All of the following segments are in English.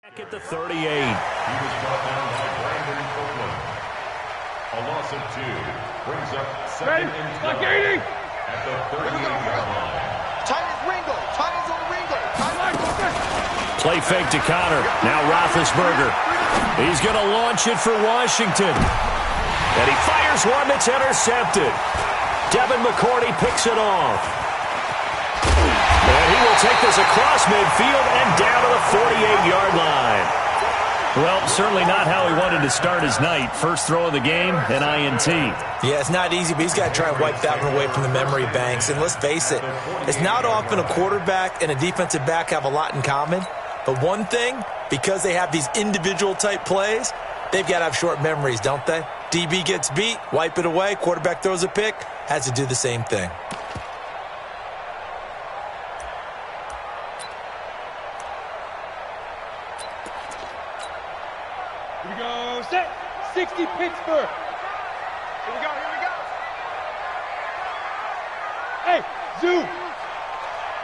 Back at the 38. He was brought down by Brandon Copeland. A loss of 2 brings up 2nd and 12 at the 38-yard line. Tight as Ringo. Tight as old Ringo. Play fake to Connor. Now Roethlisberger. He's going to launch it for Washington. And he fires one that's intercepted. Devin McCourty picks it off. And he will take this across midfield and down to the 48-yard line. Well, certainly not how he wanted to start his night. First throw of the game, an INT. Yeah, it's not easy, but he's got to try and wipe that one away from the memory banks. And let's face it, it's not often a quarterback and a defensive back have a lot in common. But one thing, because they have these individual type plays, they've got to have short memories, don't they? DB gets beat, wipe it away, quarterback throws a pick, has to do the same thing. Here we go, set, 60 Pittsburgh. Here we go, here we go. Hey, zoom.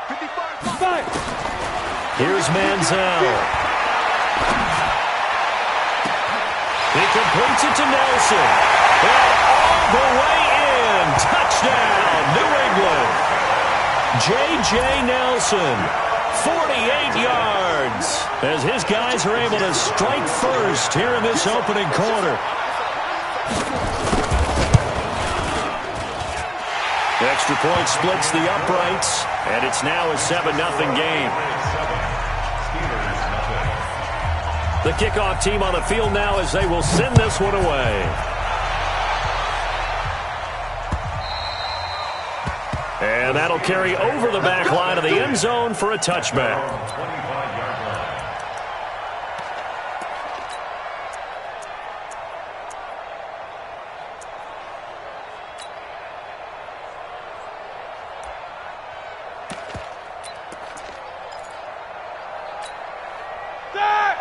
55. Here's Manziel. He completes it to Nelson. And all the way in. Touchdown, New England. J.J. Nelson, 48 yards, as his guys are able to strike first here in this opening quarter. The extra point splits the uprights, and it's now a 7-0 game. The kickoff team on the field now as they will send this one away. And that'll carry over the back line of the end zone for a touchback.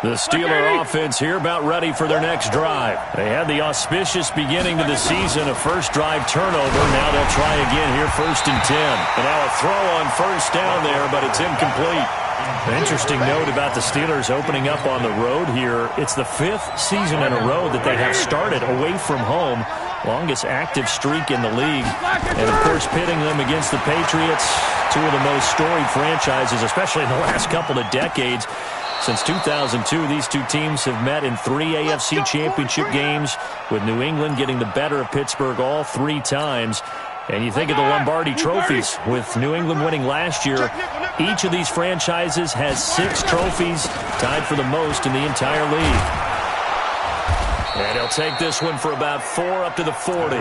The Steeler offense here about ready for their next drive. They had the auspicious beginning of the season, a first drive turnover. Now they'll try again here, 1st and 10. And now a throw on first down there, but it's incomplete. An interesting note about the Steelers opening up on the road here. It's the 5th season in a row that they have started away from home. Longest active streak in the league. And, of course, pitting them against the Patriots, two of the most storied franchises, especially in the last couple of decades. Since 2002, these two teams have met in 3 AFC championship games, with New England getting the better of Pittsburgh all 3 times. And you think of the Lombardi trophies, with New England winning last year. Each of these franchises has 6 trophies, tied for the most in the entire league. And he'll take this one for about 4 up to the 40.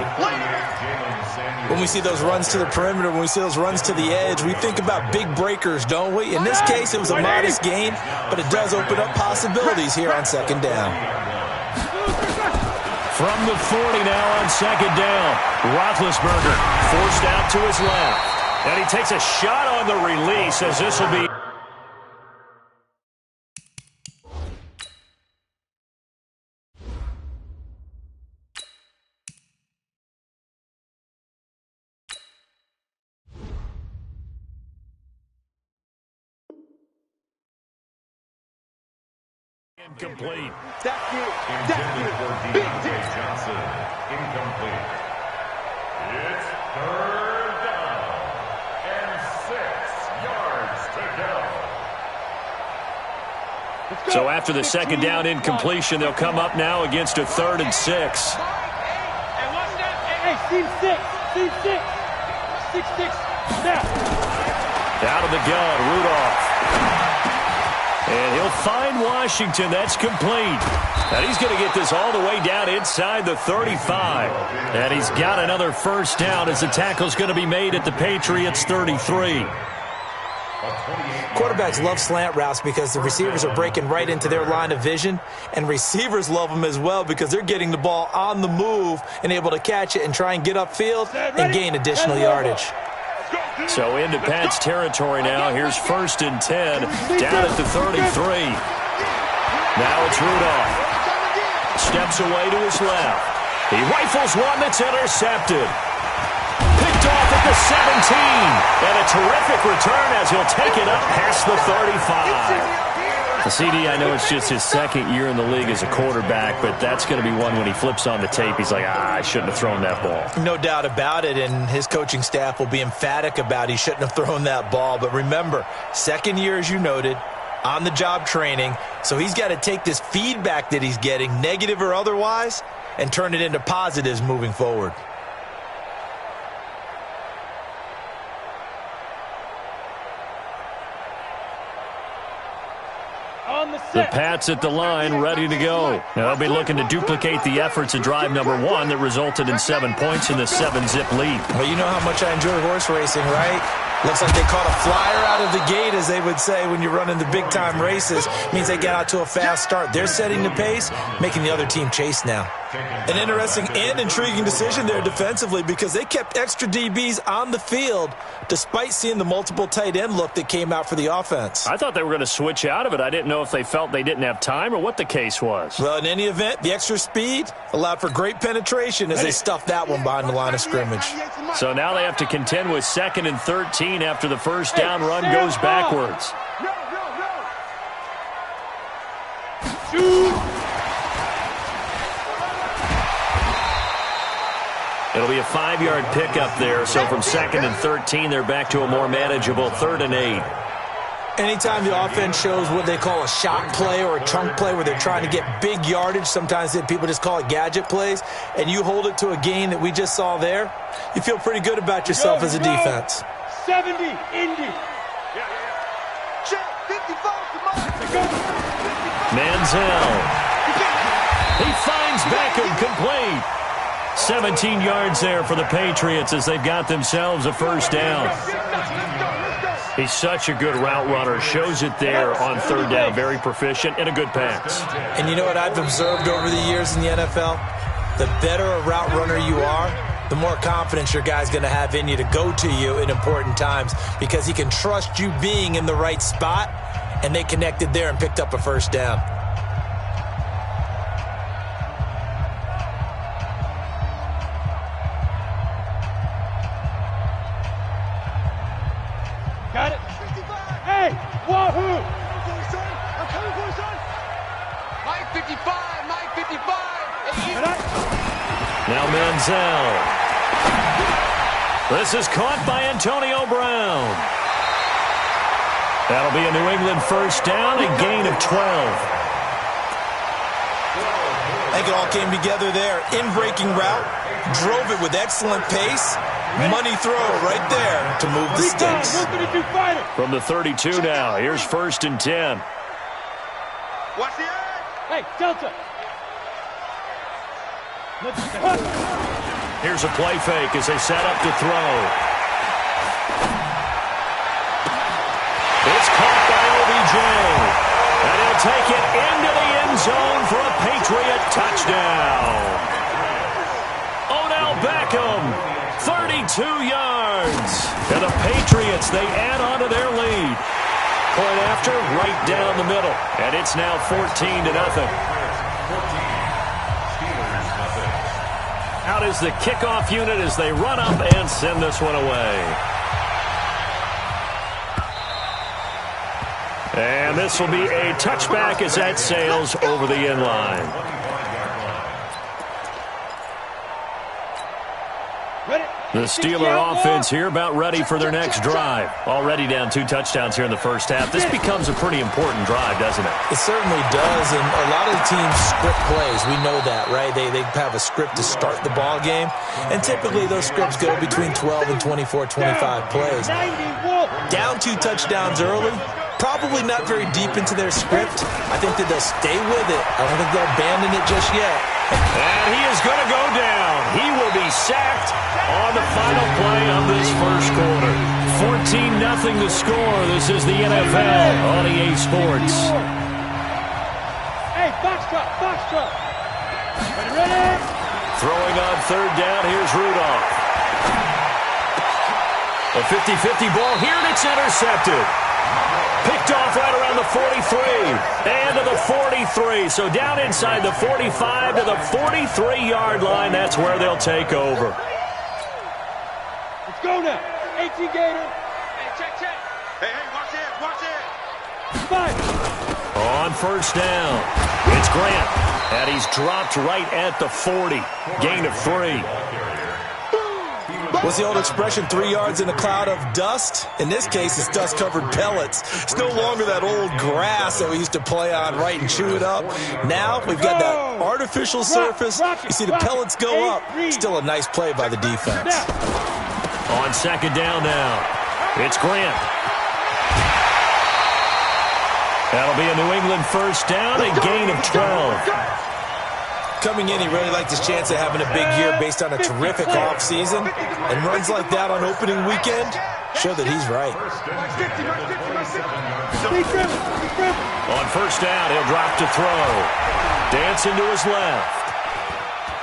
When we see those runs to the perimeter, when we see those runs to the edge, we think about big breakers, don't we? In this case, it was a modest gain, but it does open up possibilities here on 2nd down. From the 40 now on 2nd down. Roethlisberger forced out to his left. And he takes a shot on the release, as this will be... Incomplete. Intended for Deontay Johnson. Incomplete. It's 3rd down and 6 yards to go. So after the 2nd down incompletion, they'll come up now against a 3rd and 6. Hey, team 6. Team 6. 6-6. Snap. Out of the gun, Rudolph. And he'll find Washington. That's complete. And he's going to get this all the way down inside the 35. And he's got another 1st down as the tackle's going to be made at the Patriots' 33. Quarterbacks love slant routes because the receivers are breaking right into their line of vision, and receivers love them as well because they're getting the ball on the move and able to catch it and try and get upfield and gain additional yardage. So into Pat's territory now. Here's 1st and 10 down at the 33. Now it's Rudolph. Steps away to his left. He rifles one that's intercepted. Picked off at the 17. And a terrific return as he'll take it up past the 35. CD, I know it's just his second year in the league as a quarterback, but that's going to be one when he flips on the tape, he's like, I shouldn't have thrown that ball. No doubt about it, and his coaching staff will be emphatic about he shouldn't have thrown that ball. But remember, second year, as you noted, on-the-job training, so he's got to take this feedback that he's getting, negative or otherwise, and turn it into positives moving forward. The Pats at the line, ready to go. Now they'll be looking to duplicate the efforts of drive number 1 that resulted in 7 points in the 7-zip lead. Well, you know how much I enjoy horse racing, right? Looks like they caught a flyer out of the gate, as they would say when you're running the big-time races. Means they get out to a fast start. They're setting the pace, making the other team chase now. An interesting and intriguing decision there defensively, because they kept extra DBs on the field despite seeing the multiple tight end look that came out for the offense. I thought they were going to switch out of it. I didn't know if they felt they didn't have time or what the case was. Well, in any event, the extra speed allowed for great penetration as they stuffed that one behind the line of scrimmage. So now they have to contend with 2nd and 13 after the first down run goes backwards. It'll be a 5-yard pickup there, so from 2nd and 13, they're back to a more manageable 3rd and 8. Anytime the offense shows what they call a shot play or a chunk play where they're trying to get big yardage, sometimes people just call it gadget plays, and you hold it to a gain that we just saw there, you feel pretty good about yourself as a defense. 70, Indy. Check, 55 to Mike. Manziel. He finds Beckham complete. 17 yards there for the Patriots as they've got themselves a first down. He's such a good route runner. Shows it there on 3rd down. Very proficient and a good pass. And you know what I've observed over the years in the NFL? The better a route runner you are, the more confidence your guy's going to have in you to go to you in important times, because he can trust you being in the right spot, and they connected there and picked up a first down. Got it. Hey, wahoo! I'm coming for you, son. Mike 55, Mike 55. Now Manziel. This is caught by Antonio Brown. That'll be a New England first down, a gain of 12. I think it all came together there. In-breaking route, drove it with excellent pace. Money throw right there to move the sticks. From the 32 now, here's 1st and 10. Watch the edge. Hey, Delta. Here's a play fake as they set up to throw. It's caught by OBJ. And he'll take it into the end zone for a Patriot touchdown. Odell Beckham. 32 yards. And the Patriots, they add on to their lead. Point after, right down the middle. And it's now 14-0. Out is the kickoff unit as they run up and send this one away. And this will be a touchback as that sails over the end line. The Steeler offense here about ready for their next drive. Already down 2 touchdowns here in the first half. This becomes a pretty important drive, doesn't it? It certainly does, and a lot of the teams script plays. We know that, right? They have a script to start the ball game, and typically those scripts go between 12 and 24, 25 plays. Down 2 touchdowns early, probably not very deep into their script. I think that they'll stay with it. I don't think they'll abandon it just yet. And he is going to go down. He will be sacked on the final play of this first quarter. 14-0 the score. This is the NFL on EA Sports. Hey, box truck. Ready? Throwing on 3rd down, here's Rudolph. A 50-50 ball here, and it's intercepted. Picked off right around the 43. And to the 43. So down inside the 45 to the 43-yard line. That's where they'll take over. Let's go now. 18 Gator. Hey, check. Hey, watch it. 5. on first down. It's Grant, and he's dropped right at the 40. Gain of 3. What's the old expression, 3 yards in a cloud of dust? In this case, it's dust-covered pellets. It's no longer that old grass that we used to play on, right, and chew it up. Now we've got that artificial surface. You see the pellets go up. Still a nice play by the defense. On second down now, it's Grant. That'll be a New England first down, a gain of 12. Coming in, he really liked his chance of having a big year based on a terrific offseason. And runs like that on opening weekend show that he's right. On first down, he'll drop to throw. Dancing to his left.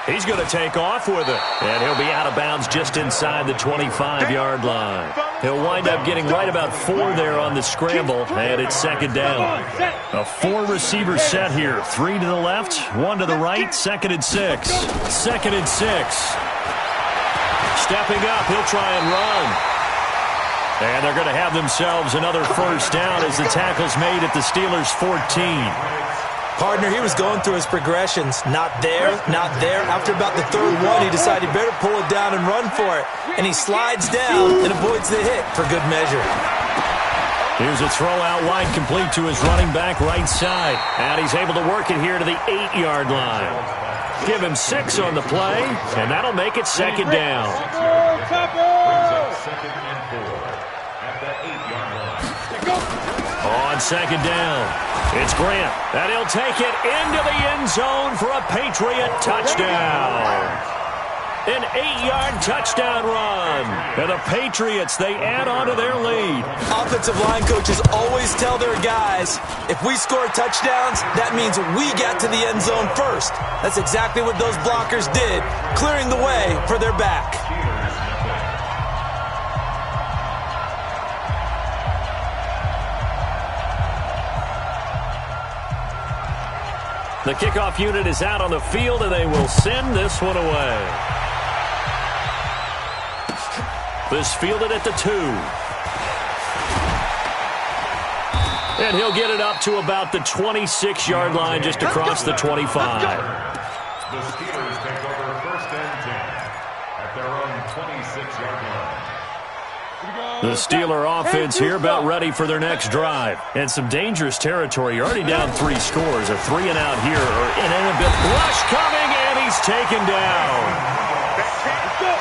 He's going to take off with it. And he'll be out of bounds just inside the 25-yard line. He'll wind up getting right about 4 there on the scramble, and it's second down. A 4-receiver set here. 3 to the left, 1 to the right, second and 6. Second and 6. Stepping up, he'll try and run. And they're going to have themselves another first down as the tackle's made at the Steelers' 14. Partner, he was going through his progressions. Not there, not there. After about the third one, he decided he better pull it down and run for it. And he slides down and avoids the hit for good measure. Here's a throw out wide, complete to his running back right side. And he's able to work it here to the 8-yard line. Give him 6 on the play, and that'll make it second down. On second down, it's Grant, and he'll take it into the end zone for a Patriot touchdown. An 8-yard touchdown run. And the Patriots, they add on to their lead. Offensive line coaches always tell their guys, if we score touchdowns, that means we got to the end zone first. That's exactly what those blockers did, clearing the way for their back. The kickoff unit is out on the field, and they will send this one away. This fielded at the 2. And he'll get it up to about the 26-yard line, just across the 25. The Steelers take over first and 10 at their own 26-yard line. The Steeler offense here about ready for their next drive. And some dangerous territory. You're already down 3 scores. A 3-and-out here, or a bit rush coming, and he's taken down.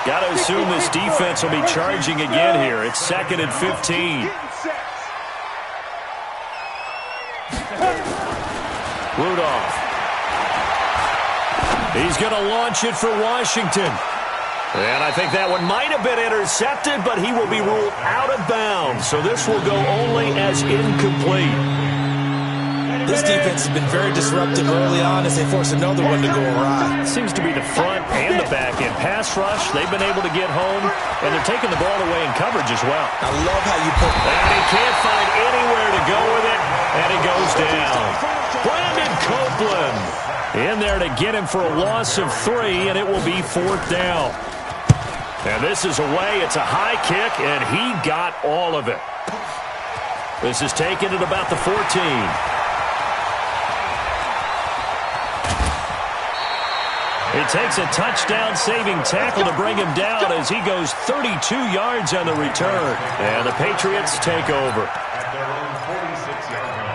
Got to assume this defense will be charging again here. It's second and 15. Rudolph. He's going to launch it for Washington. And I think that one might have been intercepted, but he will be ruled out of bounds. So this will go only as incomplete. This defense has been very disruptive early on as they force another one to go awry. Seems to be the front and the back end. Pass rush, they've been able to get home, and they're taking the ball away in coverage as well. I love how you put that. And he can't find anywhere to go with it, and he goes down. Brandon Copeland in there to get him for a loss of 3, and it will be 4th down. And this is away. It's a high kick, and he got all of it. This is taken at about the 14. It takes a touchdown-saving tackle to bring him down as he goes 32 yards on the return. And the Patriots take over. At their own 46-yard line.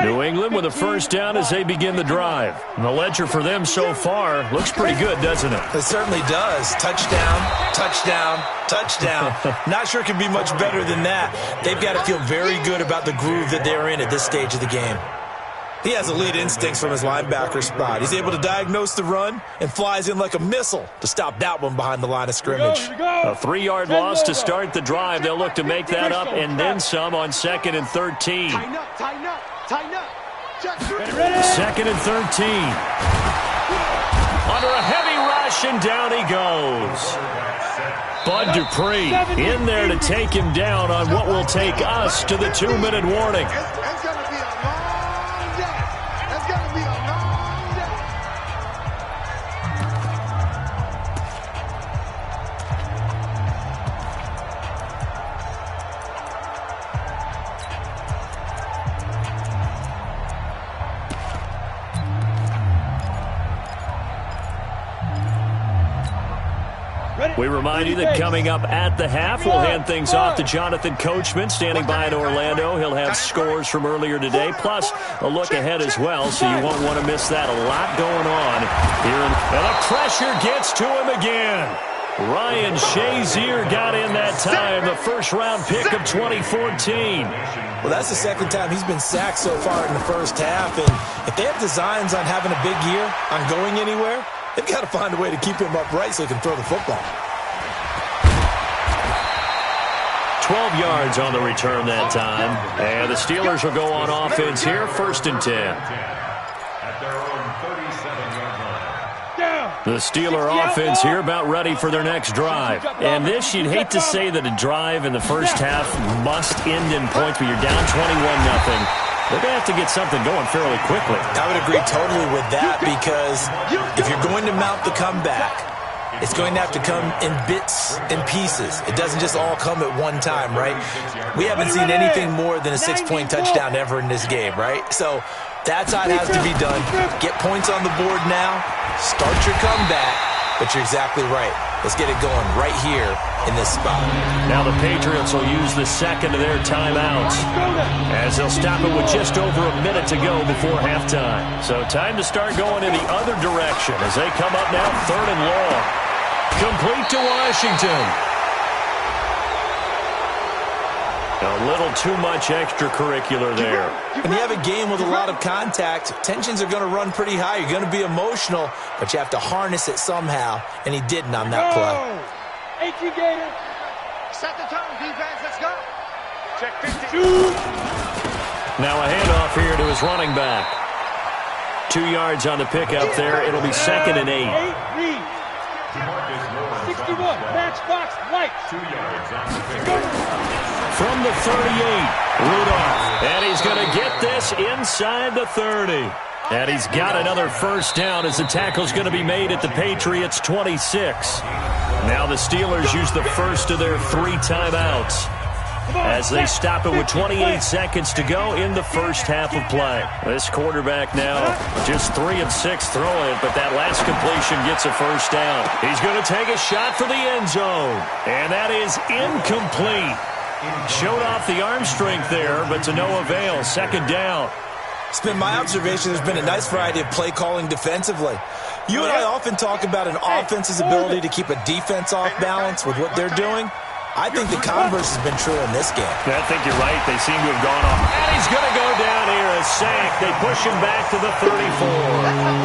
New England with a first down as they begin the drive. And the ledger for them so far looks pretty good, doesn't it? It certainly does. Touchdown, touchdown, touchdown. Not sure it can be much better than that. They've got to feel very good about the groove that they're in at this stage of the game. He has elite instincts from his linebacker spot. He's able to diagnose the run and flies in like a missile to stop that one behind the line of scrimmage. A 3-yard loss to start the drive. They'll look to make that up and then some on second and 13. Tighten up, tighten up, tighten up. Second and 13. Under a heavy rush, and down he goes. Bud Dupree in there to take him down on what will take us to the 2-minute warning. It's going to be a long day. It's going to be a long day. We remind you that coming up at the half, we'll hand things off to Jonathan Coachman, standing by in Orlando. He'll have scores from earlier today, plus a look ahead as well, so you won't want to miss that. A lot going on here. And the pressure gets to him again. Ryan Shazier got in that time, the first-round pick of 2014. Well, that's the second time he's been sacked so far in the first half, and if they have designs on having a big year, on going anywhere, they've got to find a way to keep him upright so he can throw the football. 12 yards on the return that time, and the Steelers will go on offense here, 1st and 10. At their own 37-yard line. The Steeler offense here about ready for their next drive. And this, you'd hate to say that a drive in the first half must end in points, but you're down 21-0. They're going to have to get something going fairly quickly. I would agree totally with that, because if you're going to mount the comeback, it's going to have to come in bits and pieces. It doesn't just all come at one time, right? We haven't seen anything more than a 6-point touchdown ever in this game, right? So that's how it has to be done. Get points on the board now. Start your comeback, but you're exactly right. Let's get it going right here in this spot. Now the Patriots will use the second of their timeouts, as they'll stop it with just over a minute to go before halftime. So time to start going in the other direction as they come up now, 3rd and long. Complete to Washington. A little too much extracurricular there. When you have a game with a lot of contact, tensions are going to run pretty high. You're going to be emotional, but you have to harness it somehow, and he didn't on that play. HE Gator. Set the tone, defense. Let's go. Check 50. Now a handoff here to his running back. 2 yards on the pickup there. It'll be 2nd and 8. 61. Matchbox White. 2 yards on the pickup. From the 38, Rudolph. And he's going to get this inside the 30. And he's got another first down as the tackle's going to be made at the Patriots' 26. Now the Steelers use the first of their 3 timeouts as they stop it with 28 seconds to go in the first half of play. This quarterback now just 3 of 6 throwing, but that last completion gets a first down. He's going to take a shot for the end zone, and that is incomplete. Showed off the arm strength there, but to no avail. 2nd down. It's been my observation there's been a nice variety of play calling defensively. You and I often talk about an offense's ability to keep a defense off balance with what they're doing. I think the converse has been true in this game. I think you're right. They seem to have gone off. And he's going to go down here, a sack. They push him back to the 34.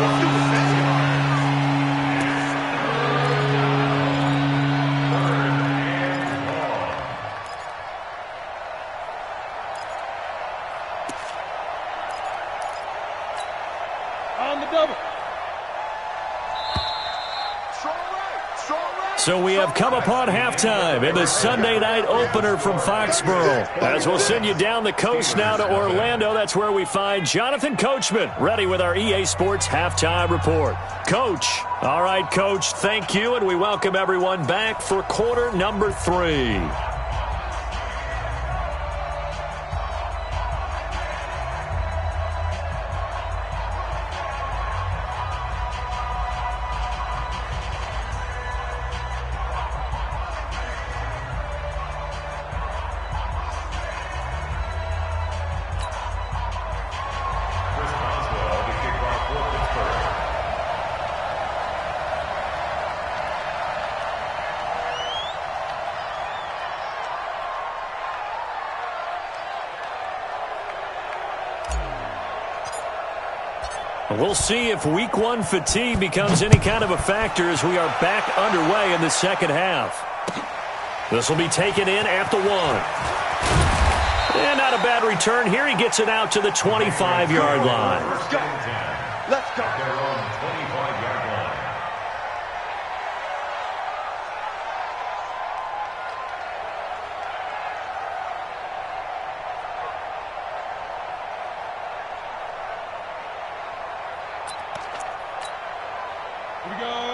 So we have come upon halftime in the Sunday night opener from Foxborough. As we'll send you down the coast now to Orlando, that's where we find Jonathan Coachman, ready with our EA Sports halftime report. Coach. All right, Coach, thank you, and we welcome everyone back for quarter number 3. We'll see if week 1 fatigue becomes any kind of a factor as we are back underway in the second half. This will be taken in at the 1. And not a bad return here. He gets it out to the 25-yard line. Let's go. Let's go. Their own 25-yard line.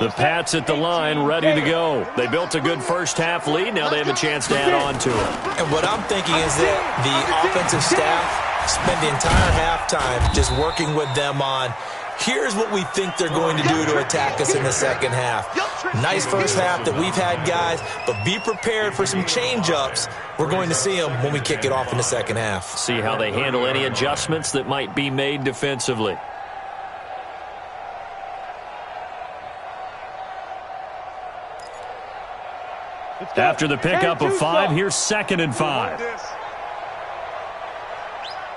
The Pats at the line, ready to go. They built a good first-half lead. Now they have a chance to add on to it. And what I'm thinking is that the offensive staff spent the entire halftime just working with them on, here's what we think they're going to do to attack us in the second half. Nice first half that we've had, guys, but be prepared for some change-ups. We're going to see them when we kick it off in the second half. See how they handle any adjustments that might be made defensively. After the pickup of 5, here's 2nd and 5.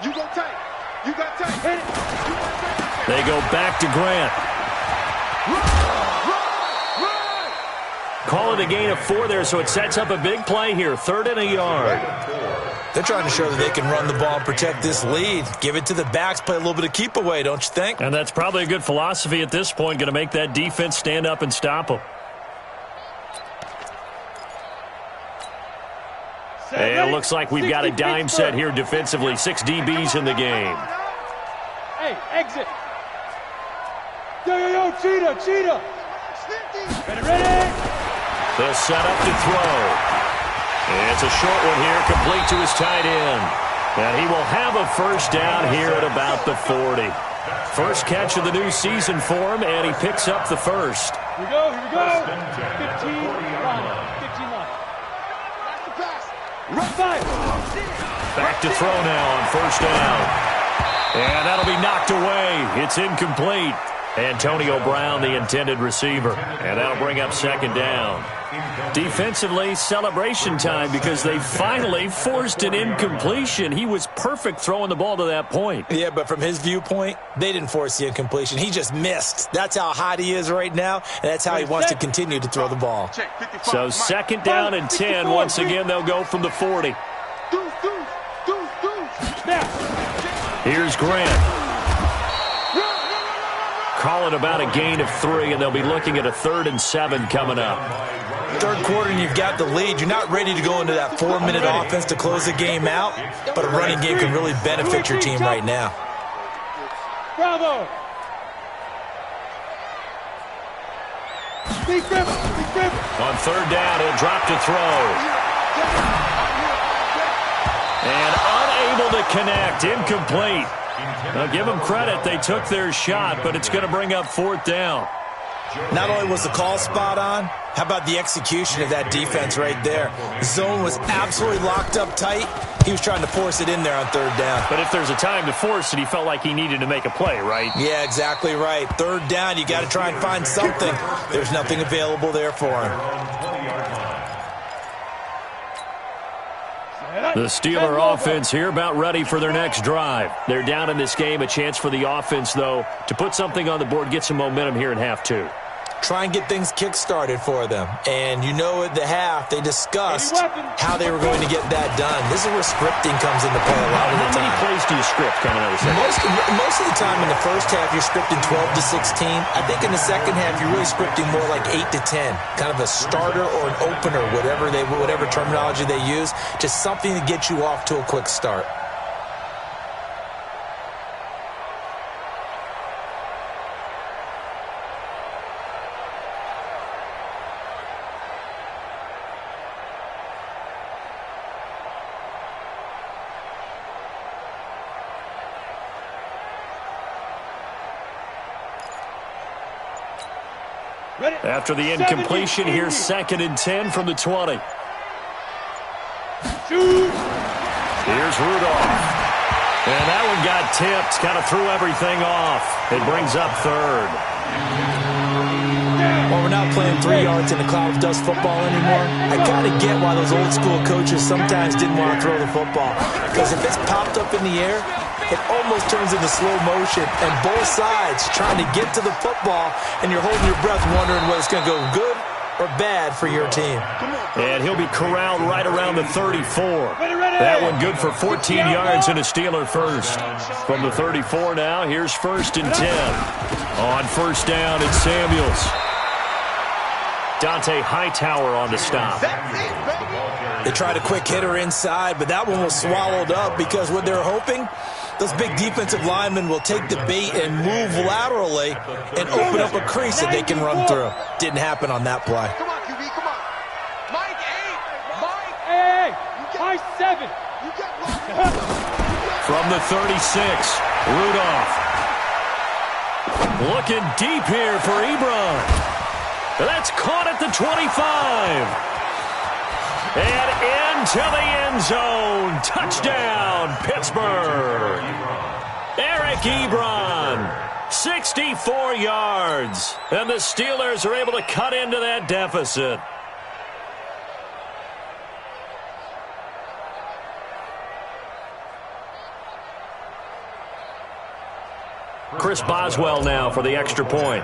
You go tight. You got tight. They go back to Grant. Call it a gain of 4 there, so it sets up a big play here. 3rd and a yard. They're trying to show that they can run the ball and protect this lead. Give it to the backs, play a little bit of keep away, don't you think? And that's probably a good philosophy at this point, going to make that defense stand up and stop them. And it looks like we've got a dime set here defensively. 6 DBs in the game. Hey, exit. Yo, cheetah. Ready. They'll set up to throw. And it's a short one here, complete to his tight end. And he will have a first down here at about the 40. First catch of the new season for him, and he picks up the first. Here we go. 15 line. Back to throw now on first down. And that'll be knocked away. It's incomplete. Antonio Brown, the intended receiver. And that'll bring up 2nd down. Defensively, celebration time because they finally forced an incompletion. He was perfect throwing the ball to that point. Yeah, but from his viewpoint, they didn't force the incompletion. He just missed. That's how hot he is right now, and that's how he wants to continue to throw the ball. So 2nd down and 10. Once again, they'll go from the 40. Here's Grant. Call it about a gain of 3, and they'll be looking at a 3rd and 7 coming up. Third quarter, and you've got the lead. You're not ready to go into that 4-minute offense to close the game out, but a running game can really benefit your team right now. Bravo. On 3rd down, he'll drop to throw. And unable to connect, incomplete. Now give them credit, they took their shot, but it's going to bring up 4th down. Not only was the call spot on, how about the execution of that defense right there? The zone was absolutely locked up tight. He was trying to force it in there on 3rd down. But if there's a time to force it, he felt like he needed to make a play, right? Yeah, exactly right. 3rd down, you got to try and find something. There's nothing available there for him. The Steeler offense here about ready for their next drive. They're down in this game. A chance for the offense, though, to put something on the board, get some momentum here in half 2. Try and get things kick-started for them. And you know at the half, they discussed how they were going to get that done. This is where scripting comes into play a lot of the time. How many plays do you script coming out of the second? Most of the time in the first half, you're scripting 12 to 16. I think in the second half, you're really scripting more like 8 to 10. Kind of a starter or an opener, whatever terminology they use. Just something to get you off to a quick start. After the incompletion, here's 2nd and 10 from the 20. Here's Rudolph. And that one got tipped, kind of threw everything off. It brings up 3rd. Well, we're not playing 3 yards in a cloud of dust football anymore. I got to get why those old school coaches sometimes didn't want to throw the football. Because if it's popped up in the air, it almost turns into slow motion, and both sides trying to get to the football, and you're holding your breath wondering whether it's going to go good or bad for your team. And he'll be corralled right around the 34. That one good for 14 yards and a Steeler first. From the 34 now, here's 1st and 10. On first down, it's Samuels. Dante Hightower on the stop. They tried a quick hitter inside, but that one was swallowed up because what they're hoping, those big defensive linemen will take the bait and move laterally and open up a crease that they can run through. Didn't happen on that play. Come on, QB, come on. Mike 8. Mike. Hey, Mike 7. You got one. From the 36, Rudolph. Looking deep here for Ebron. That's caught at the 25. And into the end zone. Touchdown, Pittsburgh. Eric Ebron. 64 yards. And the Steelers are able to cut into that deficit. Chris Boswell now for the extra point.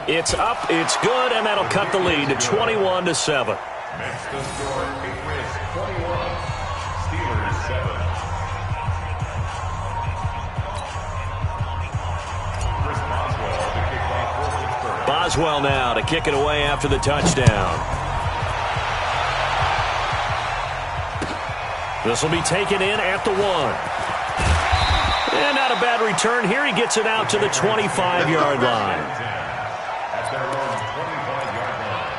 It's up, it's good, and that'll cut the lead to 21-7. Makes the score Patriots 21, Steelers 7. Chris Boswell to kick off for Pittsburgh. Boswell now to kick it away after the touchdown. This will be taken in at the 1. And not a bad return here. He gets it out to the 25-yard line. At their own 25-yard line.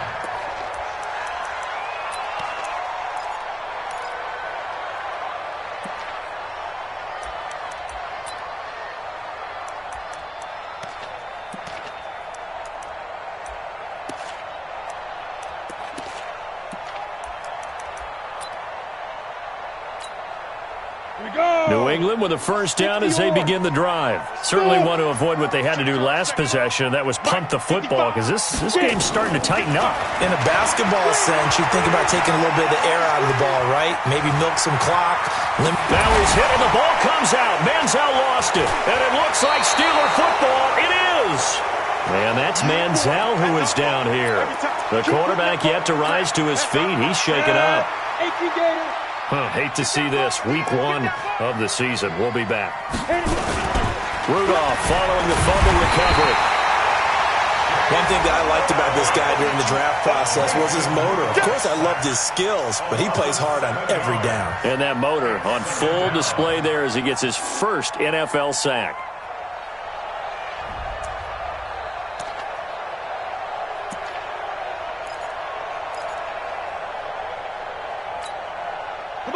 New England with a first down as they begin the drive. Certainly want to avoid what they had to do last possession. That was punt the football, because this game's starting to tighten up. In a basketball sense, you think about taking a little bit of the air out of the ball, right? Maybe milk some clock. Now he's hit and the ball comes out. Manziel lost it. And it looks like Steeler football. It is. And that's Manziel who is down here. The quarterback yet to rise to his feet. He's shaken up. Hate to see this. Week 1 of the season. We'll be back. Rudolph following the fumble recovery. One thing that I liked about this guy during the draft process was his motor. Of course, I loved his skills, but he plays hard on every down. And that motor on full display there as he gets his first NFL sack.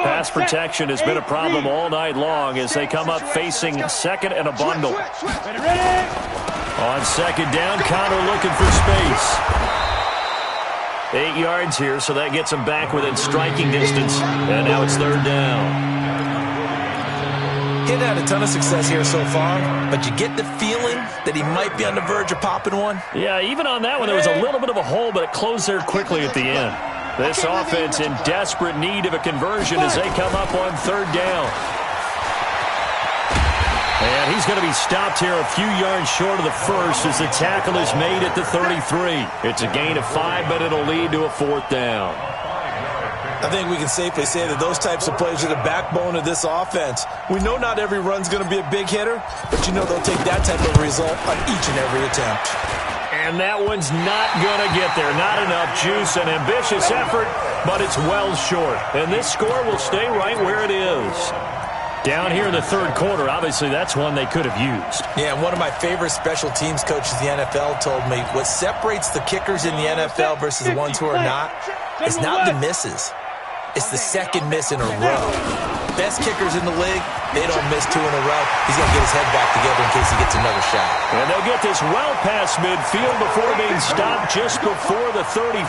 Pass protection has been a problem all night long as they come up facing second and a bundle. On second down, Connor looking for space. 8 yards here, so that gets him back within striking distance. And now it's third down. He hadn't had a ton of success here so far, but you get the feeling that he might be on the verge of popping one. Yeah, even on that one, there was a little bit of a hole, but it closed there quickly at the end. This offense in desperate need of a conversion as they come up on third down. And he's going to be stopped here a few yards short of the first as the tackle is made at the 33. It's a gain of 5, but it'll lead to a fourth down. I think we can safely say that those types of plays are the backbone of this offense. We know not every run's going to be a big hitter, but you know they'll take that type of result on each and every attempt. And that one's not going to get there. Not enough juice. An ambitious effort, but it's well short. And this score will stay right where it is. Down here in the third quarter, obviously that's one they could have used. Yeah, and one of my favorite special teams coaches in the NFL told me what separates the kickers in the NFL versus the ones who are not is not the misses. It's the second miss in a row. Best kickers in the league, they don't miss 2 in a row. He's going to get his head back together in case he gets another shot. And they'll get this well past midfield before being stopped just before the 35.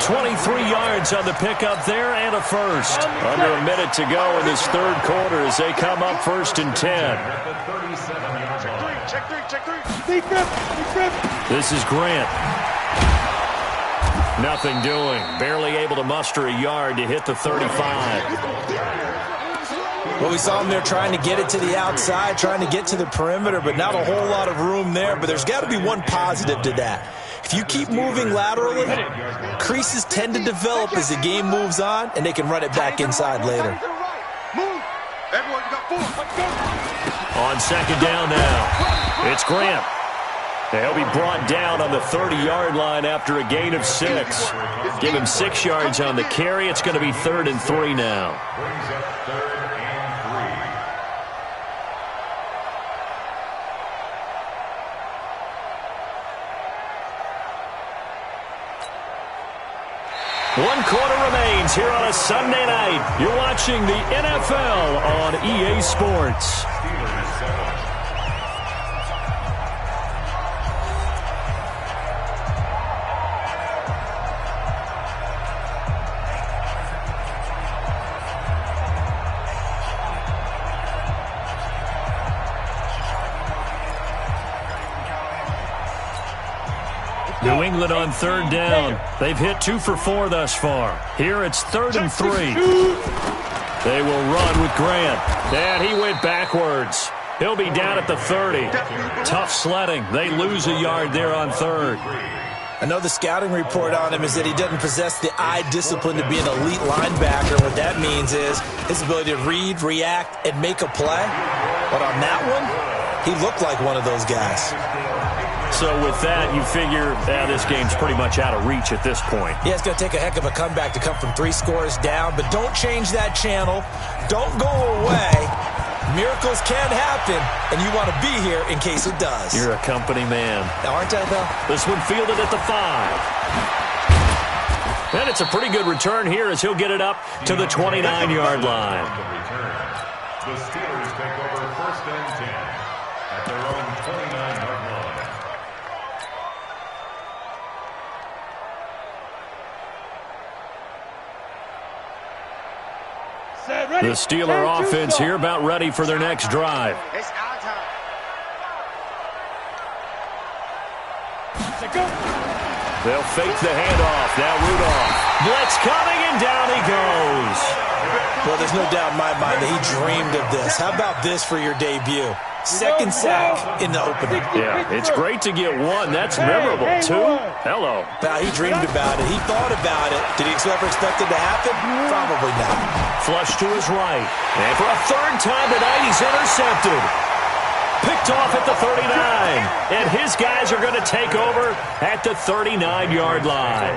23 yards on the pickup there and a first. Under a minute to go in this third quarter as they come up 1st and 10. Check three. This is Grant. Nothing doing. Barely able to muster a yard to hit the 35. Well, we saw him there trying to get it to the outside, trying to get to the perimeter, but not a whole lot of room there. But there's got to be one positive to that. If you keep moving laterally, creases tend to develop as the game moves on, and they can run it back inside later. On second down now, it's Grant. He'll be brought down on the 30-yard line after a gain of 6. Give him 6 yards on the carry. It's going to be 3rd and 3 now. Brings up 3rd and 3. 1 quarter remains here on a Sunday night. You're watching the NFL on EA Sports. New England on third down. They've hit 2 for 4 thus far. Here it's 3rd and 3. They will run with Grant. And he went backwards. He'll be down at the 30. Tough sledding. They lose a yard there on 3rd. I know the scouting report on him is that he doesn't possess the eye discipline to be an elite linebacker. What that means is his ability to read, react, and make a play. But on that one, he looked like one of those guys. So with that, you figure this game's pretty much out of reach at this point. Yeah, it's going to take a heck of a comeback to come from 3 scores down, but don't change that channel. Don't go away. Miracles can happen, and you want to be here in case it does. You're a company man. Aren't I, though? This one fielded at the 5. And it's a pretty good return here as he'll get it up to the 29-yard line. The Steelers take over 1st and 10 at their own 29-yard line. The Steeler offense here about ready for their next drive. It's our time. They'll fake the handoff. Now Rudolph. Blitz coming, and down he goes. Well, there's no doubt in my mind that he dreamed of this. How about this for your debut? 2nd sack in the opener. Yeah, it's great to get 1. That's memorable. 2? Hello. Now, he dreamed about it. He thought about it. Did he ever expect it to happen? Probably not. Flush to his right. And for a 3rd time tonight, he's intercepted. Picked off at the 39. And his guys are going to take over at the 39-yard line.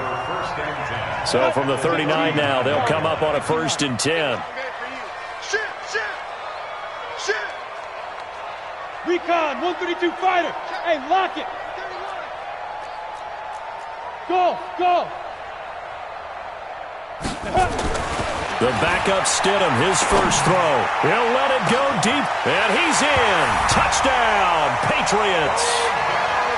So from the 39 now, they'll come up on a 1st and 10. Recon, 132 fighter. Hey, lock it. Go, go. The backup Stidham, his first throw. He'll let it go deep, and he's in. Touchdown, Patriots.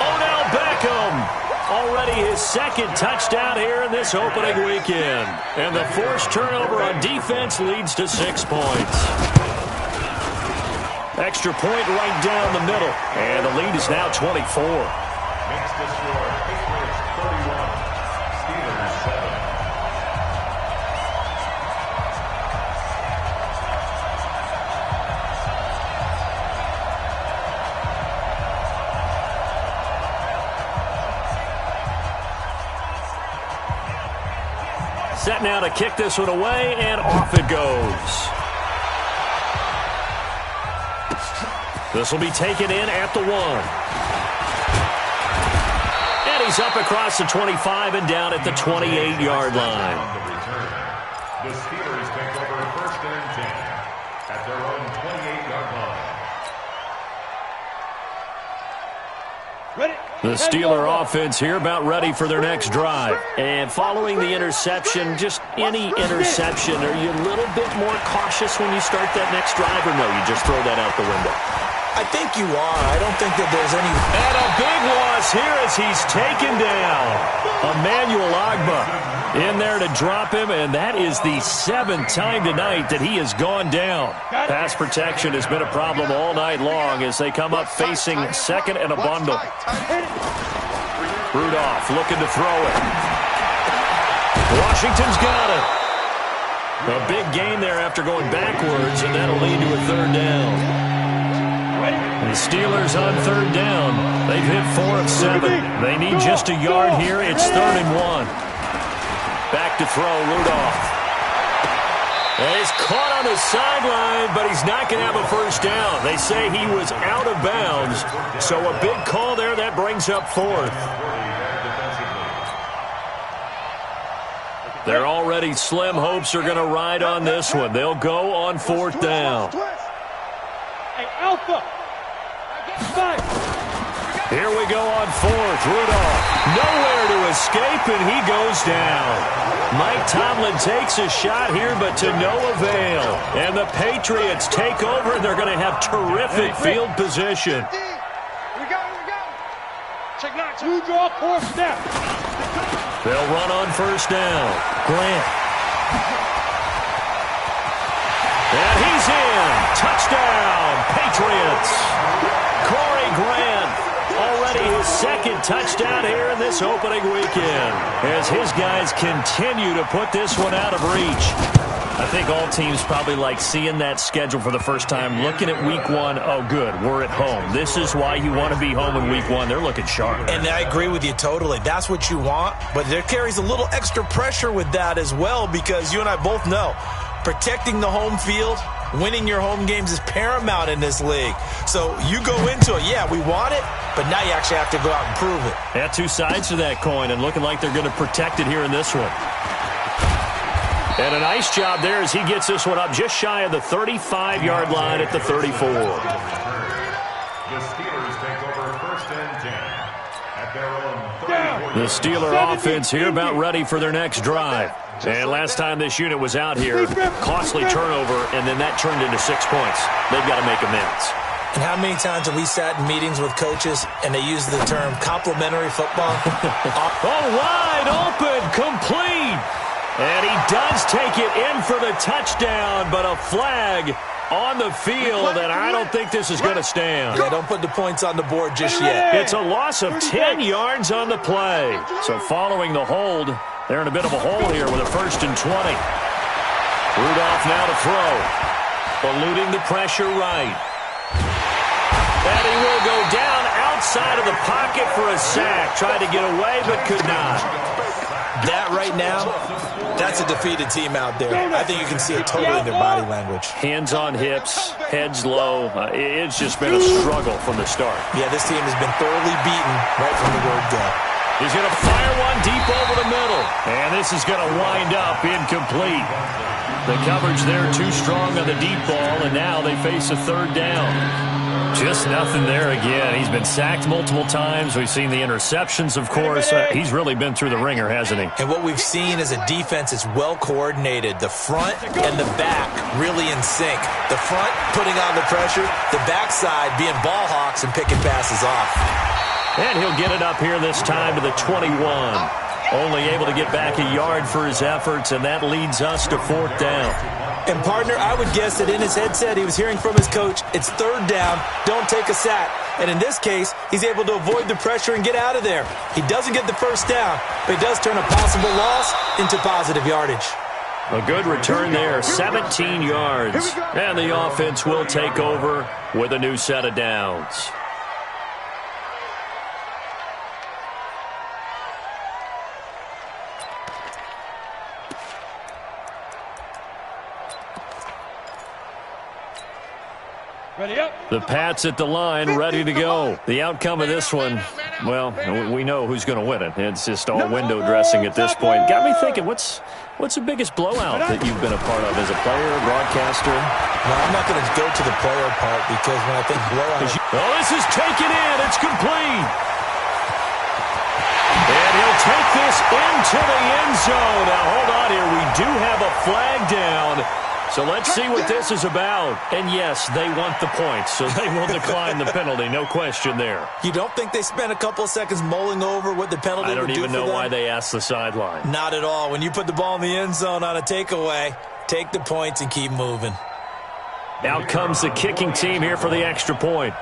Odell Beckham. Already his 2nd touchdown here in this opening weekend. And the forced turnover on defense leads to 6 points. Extra point right down the middle. And the lead is now 24. Makes the score Patriots 31, Steelers 7. Set now to kick this one away, and off it goes. This will be taken in at the 1. And he's up across the 25 and down at the 28-yard line. The Steelers take over 1st and 10 at their own 28-yard line. The Steeler offense here about ready for their next drive. And following the interception, just any interception, are you a little bit more cautious when you start that next drive, or no, you just throw that out the window? I think you are. I don't think that there's any... And a big loss here as he's taken down. Emmanuel Ogbah in there to drop him, and that is the 7th time tonight that he has gone down. Pass protection has been a problem all night long as they come up facing 2nd and a bundle. Rudolph looking to throw it. Washington's got it. A big gain there after going backwards, and that'll lead to a 3rd down. The Steelers on 3rd down. They've hit 4 of 7. They need just a yard here. It's 3rd and 1. Back to throw, Rudolph. And he's caught on the sideline, but he's not going to have a 1st down. They say he was out of bounds. So a big call there. That brings up 4th. Their already slim hopes are going to ride on this one. They'll go on 4th down. Hey, Alpha. Here we go on 4th. Rudolph nowhere to escape, and he goes down. Mike Tomlin takes a shot here, but to no avail. And the Patriots take over, and they're going to have terrific field position. Here we go. Check knock. 2 draw, 4 step. They'll run on 1st down. Grant. And he's in. Touchdown, Patriots. Corey Grant already his second touchdown here in this opening weekend, as his guys continue to put this one out of reach. I think all teams probably like seeing that schedule for the first time, looking at week one. Oh, good, we're at home. This is why you want to be home in week one. They're looking sharp. And I agree with you totally. That's what you want, but there carries a little extra pressure with that as well, because you and I both know protecting the home field, winning your home games is paramount in this league. So you go into it, yeah, we want it, but now you actually have to go out and prove it. Yeah, two sides to that coin, and looking like they're going to protect it here in this one. And a nice job there as he gets this one up just shy of the 35-yard line at the 34. The Steelers take over 1st and 10 at their own 34. The Steeler offense here about ready for their next drive. And last time this unit was out here, costly turnover, and then that turned into 6 points. They've got to make amends. And how many times have we sat in meetings with coaches and they use the term complimentary football? Oh, wide open, complete. And he does take it in for the touchdown, but a flag on the field, and I don't think this is going to stand. Yeah, don't put the points on the board just yet. It's a loss of 10 yards on the play. So following the hold, they're in a bit of a hole here with a 1st and 20. Rudolph now to throw. Eluding the pressure right. And he will go down outside of the pocket for a sack. Tried to get away, but could not. That right now, that's a defeated team out there. I think you can see it totally in their body language. Hands on hips, heads low. It's just been a struggle from the start. Yeah, this team has been thoroughly beaten right from the word go. He's going to fire one deep over the middle. And this is going to wind up incomplete. The coverage there too strong on the deep ball, and now they face a 3rd down. Just nothing there again. He's been sacked multiple times. We've seen the interceptions, of course. He's really been through the ringer, hasn't he? And what we've seen is a defense that's well coordinated. The front and the back really in sync. The front putting on the pressure, the backside being ball hawks and picking passes off. And he'll get it up here this time to the 21. Only able to get back a yard for his efforts, and that leads us to 4th down. And, partner, I would guess that in his headset he was hearing from his coach, it's 3rd down, don't take a sack. And in this case, he's able to avoid the pressure and get out of there. He doesn't get the 1st down, but he does turn a possible loss into positive yardage. A good return there, 17 yards. And the offense will take over with a new set of downs. Ready up. The Pats at the line, ready to go. The outcome of this one, well, we know who's going to win it. It's just all window dressing at this point. Got me thinking, what's the biggest blowout that you've been a part of as a player, broadcaster? No, I'm not going to go to the player part, because when I think blowout... Oh, this is taken in. It's complete. And he'll take this into the end zone. Now, hold on here. We do have a flag down. So let's see what this is about. And yes, they want the points, so they will decline the penalty. No question there. You don't think they spent a couple of seconds mulling over what the penalty would do for them? I don't even know why they asked the sideline. Not at all. When you put the ball in the end zone on a takeaway, take the points and keep moving. Out comes the kicking team here for the extra point.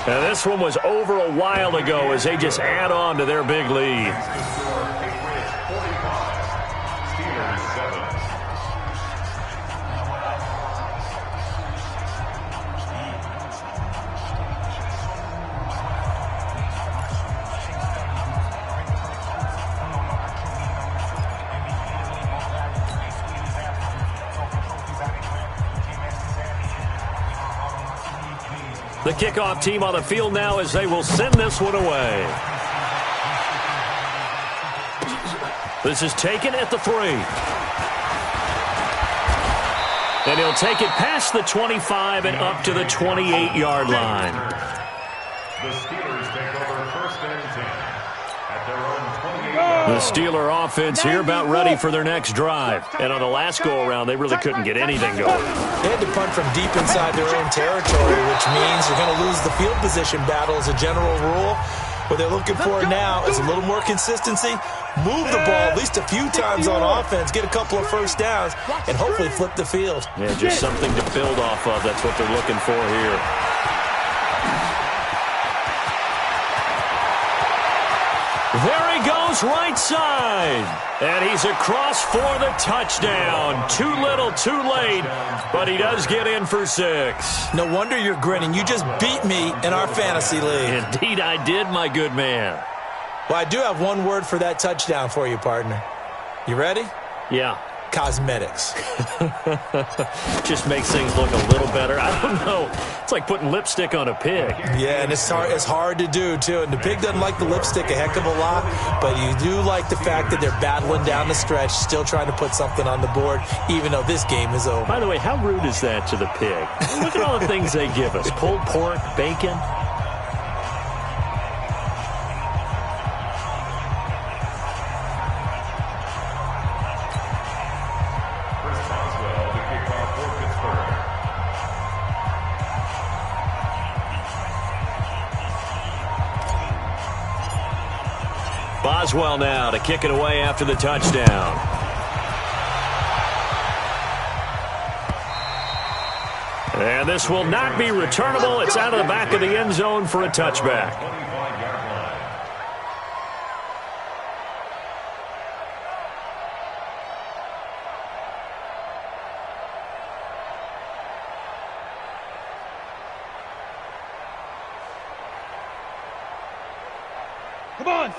Now, this one was over a while ago as they just add on to their big lead. The kickoff team on the field now as they will send this one away. This is taken at the 3. And he'll take it past the 25 and up to the 28-yard line. The Steelers take over 1st and 10 at their own 28. The Steeler offense here about ready for their next drive. And on the last go-around, they really couldn't get anything going. They had to punt from deep inside their own territory, which means you're going to lose the field position battle as a general rule. What they're looking for now is a little more consistency, move the ball at least a few times on offense, get a couple of 1st downs, and hopefully flip the field. Yeah, just something to build off of. That's what they're looking for here. goes right side. And he's across for the touchdown. Too little, too late, but he does get in for 6. No wonder you're grinning. You just beat me in our fantasy league. Indeed I did, my good man. Well, I do have one word for that touchdown for you, partner. You ready? Yeah. Cosmetics. Just makes things look a little better. I don't know. It's like putting lipstick on a pig. Yeah, and it's hard to do, too. And the pig doesn't like the lipstick a heck of a lot, but you do like the fact that they're battling down the stretch, still trying to put something on the board, even though this game is over. By the way, how rude is that to the pig? Look at all the things they give us. Pulled pork, bacon. Boswell now to kick it away after the touchdown. And this will not be returnable. It's out of the back of the end zone for a touchback.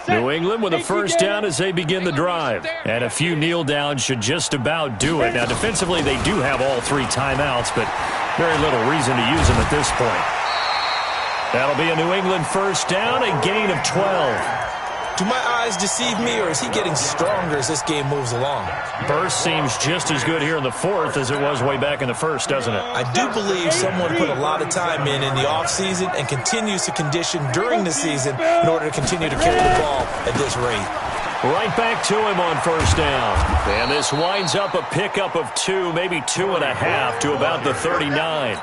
New England with a first down as they begin the drive. And a few kneel downs should just about do it. Now, defensively, they do have all 3 timeouts, but very little reason to use them at this point. That'll be a New England first down, a gain of 12. Do my eyes deceive me, or is he getting stronger as this game moves along? Burst seems just as good here in the 4th as it was way back in the 1st, doesn't it? I do believe someone put a lot of time in the offseason and continues to condition during the season in order to continue to carry the ball at this rate. Right back to him on first down. And this winds up a pickup of 2, maybe 2.5 to about the 39.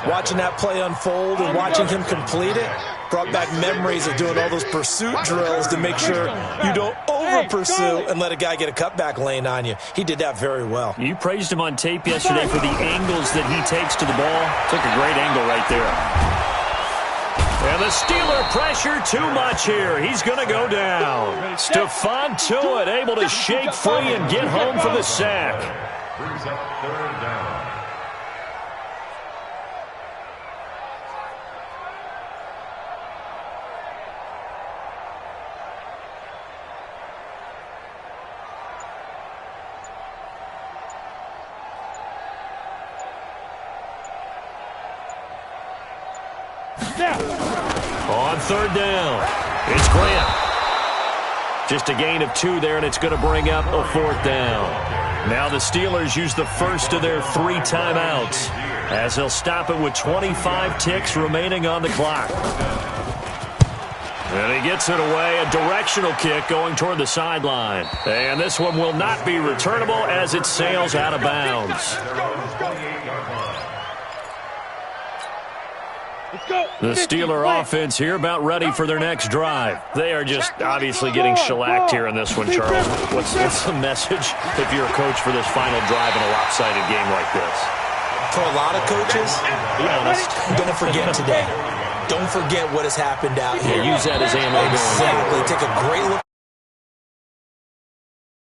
Watching that play unfold and watching him complete it brought back memories of doing all those pursuit drills to make sure you don't over-pursue and let a guy get a cutback lane on you. He did that very well. You praised him on tape yesterday for the angles that he takes to the ball. Took a great angle right there. And the Steeler pressure too much here. He's going to go down. Stephon Tuitt able to shake free and get home for the sack. Brings up 3rd down. On 3rd down, it's Grant. Just a gain of 2 there, and it's going to bring up a 4th down. Now the Steelers use the first of their 3 timeouts as they'll stop it with 25 ticks remaining on the clock. And he gets it away, a directional kick going toward the sideline. And this one will not be returnable as it sails out of bounds. The Steeler offense here about ready for their next drive. They are just obviously getting shellacked here in this one, Charles. What's the message if you're a coach for this final drive in a lopsided game like this? For a lot of coaches, be honest, don't forget today. Don't forget what has happened out here. Use that as ammo. Exactly. Take a great look.